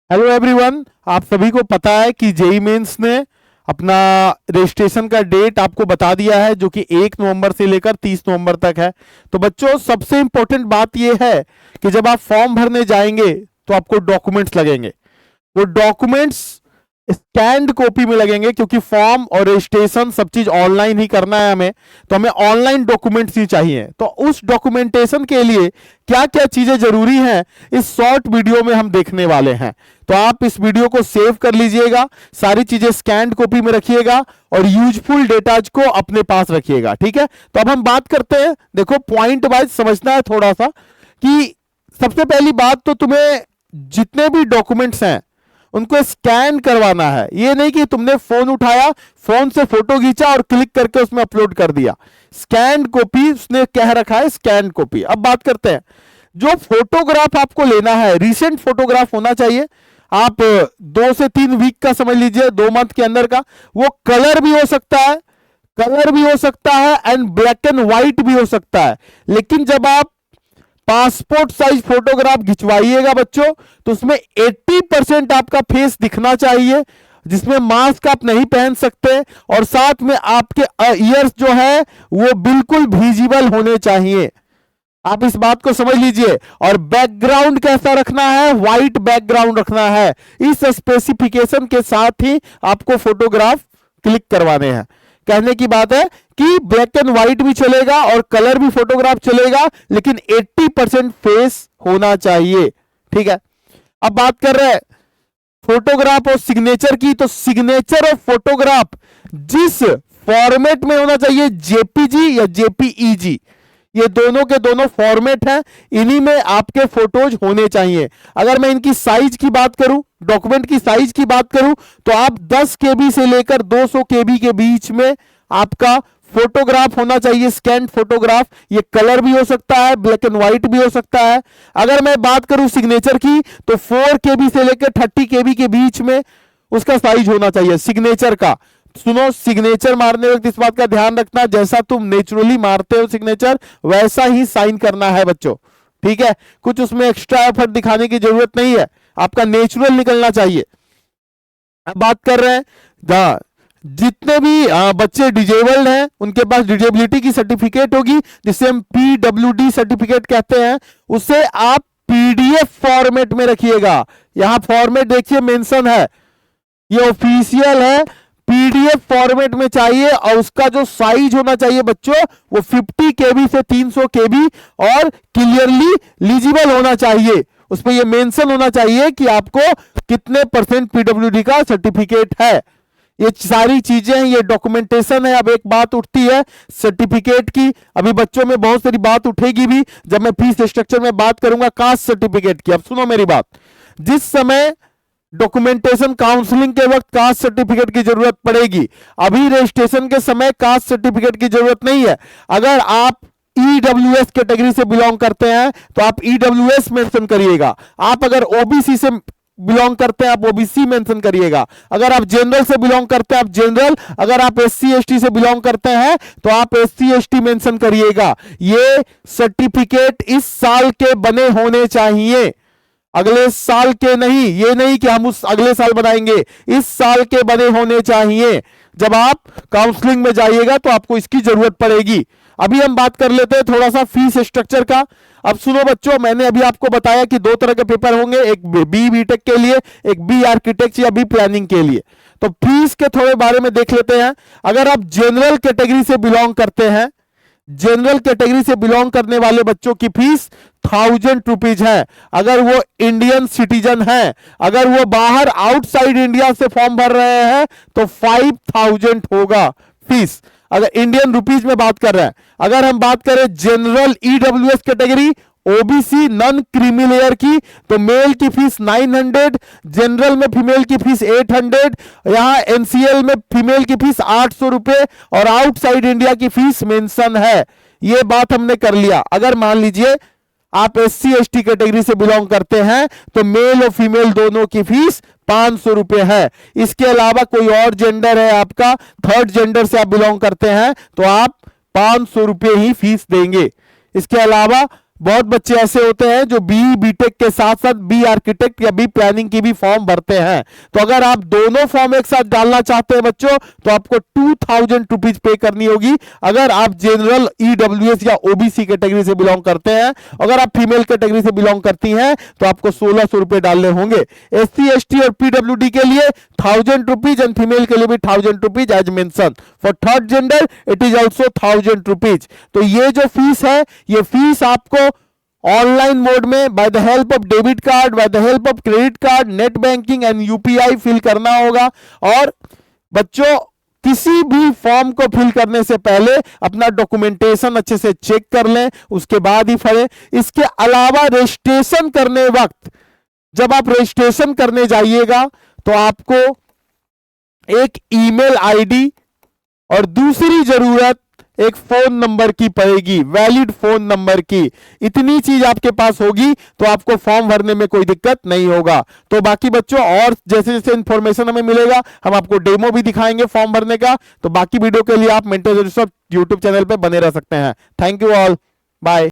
Hello everyone, आप सभी को पता है कि जेई मेंस ने अपना रजिस्ट्रेशन का डेट आपको बता दिया है, जो कि 1 नवंबर से लेकर 30 नवंबर तक है। तो बच्चों, सबसे इंपॉर्टेंट बात यह है कि जब आप फॉर्म भरने जाएंगे तो आपको डॉक्यूमेंट्स लगेंगे। वो डॉक्यूमेंट्स स्कैन्ड कॉपी में लगेंगे, क्योंकि फॉर्म और रजिस्ट्रेशन सब चीज ऑनलाइन ही करना है हमें। तो हमें ऑनलाइन डॉक्यूमेंट्स ही चाहिए। तो उस डॉक्यूमेंटेशन के लिए क्या क्या चीजें जरूरी हैं, इस शॉर्ट वीडियो में हम देखने वाले हैं। तो आप इस वीडियो को सेव कर लीजिएगा, सारी चीजें स्कैन्ड कॉपी में रखिएगा और यूजफुल डेटाज को अपने पास रखिएगा। ठीक है, तो अब हम बात करते हैं। देखो, पॉइंट वाइज समझना है थोड़ा सा कि सबसे पहली बात तो तुम्हें जितने भी डॉक्यूमेंट्स हैं उनको स्कैन करवाना है। ये नहीं कि तुमने फोन उठाया, फोन से फोटो खींचा और क्लिक करके उसमें अपलोड कर दिया। स्कैन कॉपी उसने कह रखा है, स्कैन कॉपी। अब बात करते हैं, जो फोटोग्राफ आपको लेना है, रिसेंट फोटोग्राफ होना चाहिए। आप 2 से 3 वीक का समझ लीजिए, 2 मंथ के अंदर का। वो कलर भी हो सकता है, एंड ब्लैक एंड व्हाइट भी हो सकता है। लेकिन जब आप पासपोर्ट साइज फोटोग्राफ खिंचवाइएगा बच्चों, तो उसमें 80% आपका फेस दिखना चाहिए, जिसमें मास्क आप नहीं पहन सकते। और साथ में आपके ईयर्स जो है वो बिल्कुल विजिबल होने चाहिए। आप इस बात को समझ लीजिए। और बैकग्राउंड कैसा रखना है? व्हाइट बैकग्राउंड रखना है। इस स्पेसिफिकेशन के साथ ही आपको फोटोग्राफ क्लिक करवाने हैं। कहने की बात है कि ब्लैक एंड व्हाइट भी चलेगा और कलर भी फोटोग्राफ चलेगा, लेकिन 80% फेस होना चाहिए। ठीक है, अब बात कर रहे हैं फोटोग्राफ और सिग्नेचर की। तो सिग्नेचर और फोटोग्राफ जिस फॉर्मेट में होना चाहिए, जेपीजी या जेपीईजी, ये दोनों के दोनों फॉर्मेट हैं, इन्हीं में आपके फोटोज होने चाहिए। अगर मैं इनकी साइज की बात करूं, डॉक्यूमेंट की साइज की बात करूं, तो आप 10 केबी से लेकर 200 केबी के बीच में आपका फोटोग्राफ होना चाहिए, स्कैन फोटोग्राफ। ये कलर भी हो सकता है, ब्लैक एंड व्हाइट भी हो सकता है। अगर मैं बात करूं सिग्नेचर की, तो 4 केबी से लेकर 30 केबी के बीच में उसका साइज होना चाहिए सिग्नेचर का। सुनो, सिग्नेचर मारने वक्त इस बात का ध्यान रखना, जैसा तुम नेचुरली मारते हो सिग्नेचर, वैसा ही साइन करना है बच्चों। ठीक है, कुछ उसमें एक्स्ट्रा एफर्ट दिखाने की जरूरत नहीं है, आपका नेचुरल निकलना चाहिए। अब बात कर रहे हैं, जितने भी बच्चे डिजेबल्ड हैं उनके पास डिजेबिलिटी की सर्टिफिकेट होगी, जिसे हम पीडब्ल्यूडी सर्टिफिकेट कहते हैं। उसे आप पीडीएफ फॉर्मेट में रखिएगा। यहां फॉर्मेट देखिए मेंशन है, ये ऑफिशियल है, पीडीएफ फॉर्मेट में चाहिए। और उसका जो साइज होना चाहिए बच्चों, वो 50 केबी से 300 केबी और क्लियरली लीजिबल होना चाहिए। उस पर ये मेंशन होना चाहिए कि आपको कितने % पीडब्ल्यूडी का सर्टिफिकेट है। ये सारी चीजें हैं, ये डॉक्यूमेंटेशन है। अब एक बात उठती है सर्टिफिकेट की, अभी बच्चों में बहुत सारी बात उठेगी भी जब मैं फीस स्ट्रक्चर में बात करूंगा कास्ट सर्टिफिकेट की। अब सुनो मेरी बात, जिस समय डॉक्यूमेंटेशन काउंसलिंग के वक्त कास्ट सर्टिफिकेट की जरूरत पड़ेगी, अभी रजिस्ट्रेशन के समय कास्ट सर्टिफिकेट की जरूरत नहीं है। अगर आप ईडब्ल्यूएस कैटेगरी से बिलोंग करते हैं तो आप ईडब्ल्यूएस मेंशन करिएगा। आप अगर ओबीसी से बिलोंग करते हैं आप ओबीसी मेंशन करिएगा। अगर आप जनरल से बिलोंग करते हैं आप जनरल, अगर आप एससी एसटी से बिलोंग करते हैं तो आप एससी एसटी मेंशन करिएगा। ये सर्टिफिकेट इस साल के बने होने चाहिए, अगले साल के नहीं। ये नहीं कि हम उस अगले साल बनाएंगे, इस साल के बने होने चाहिए। जब आप काउंसलिंग में जाइएगा तो आपको इसकी जरूरत पड़ेगी। अभी हम बात कर लेते हैं थोड़ा सा फीस स्ट्रक्चर का। अब सुनो बच्चों, मैंने अभी आपको बताया कि 2 तरह के पेपर होंगे, एक बी बीटेक के लिए, एक बी आर्किटेक्ट या बी प्लानिंग के लिए। तो फीस के थोड़े बारे में देख लेते हैं। अगर आप जनरल कैटेगरी से बिलोंग करते हैं, जनरल कैटेगरी से बिलोंग करने वाले बच्चों की फीस 1000 रुपीज है। अगर वो इंडियन सिटीजन है, अगर वो बाहर आउटसाइड इंडिया से फॉर्म भर रहे हैं तो 5000 होगा फीस, अगर इंडियन रुपीज में बात कर रहे हैं। अगर हम बात करें general EWS category, OBC non creamy layer की, तो मेल की फीस 900, जनरल में फीमेल की फीस 800, यहां एनसीएल में फीमेल की फीस 800 रुपए और आउटसाइड इंडिया की फीस मेंशन है। यह बात हमने कर लिया। अगर मान लीजिए आप एससी एसटी कैटेगरी से बिलोंग करते हैं तो मेल और फीमेल दोनों की फीस 500 रुपए है। इसके अलावा कोई और जेंडर है आपका, थर्ड जेंडर से आप बिलोंग करते हैं तो आप 500 रुपए ही फीस देंगे। इसके अलावा बहुत बच्चे ऐसे होते हैं जो बी बीटेक के साथ साथ बी आर्किटेक्ट या बी प्लानिंग की भी फॉर्म भरते हैं। तो अगर आप दोनों फॉर्म एक साथ डालना चाहते हैं बच्चों, तो आपको 2000 रुपीज पे करनी होगी। अगर आप जनरल ईडब्ल्यूएस या ओबीसी कैटेगरी से बिलोंग करते हैं, अगर आप फीमेल कैटेगरी से बिलोंग करती हैं, तो आपको 1600 रुपए डालने होंगे। एससी एसटी और पीडब्ल्यूडी के लिए 1000 रुपीज एंड फीमेल के लिए भी 1000 rupees as mention. For third gender it is also 1000 rupees. तो ये जो फीस है, ये फीस आपको ऑनलाइन मोड में by the help of debit card, by the help of credit card, net banking and UPI फिल करना होगा। और बच्चों किसी भी फॉर्म को फिल करने से पहले अपना डॉक्यूमेंटेशन अच्छे से चेक कर लें, उसके बाद ही भरें। इसके अलावा रजिस्ट्रेशन करने वक्त, जब आप रजिस्ट्रेशन करने जाइएगा, तो आपको एक ईमेल आईडी और दूसरी जरूरत एक फोन नंबर की पड़ेगी, वैलिड फोन नंबर की। इतनी चीज आपके पास होगी तो आपको फॉर्म भरने में कोई दिक्कत नहीं होगा। तो बाकी बच्चों और जैसे जैसे इंफॉर्मेशन हमें मिलेगा, हम आपको डेमो भी दिखाएंगे फॉर्म भरने का। तो बाकी वीडियो के लिए आप मेंटर यूट्यूब चैनल पे बने रह सकते हैं। Thank you all, bye.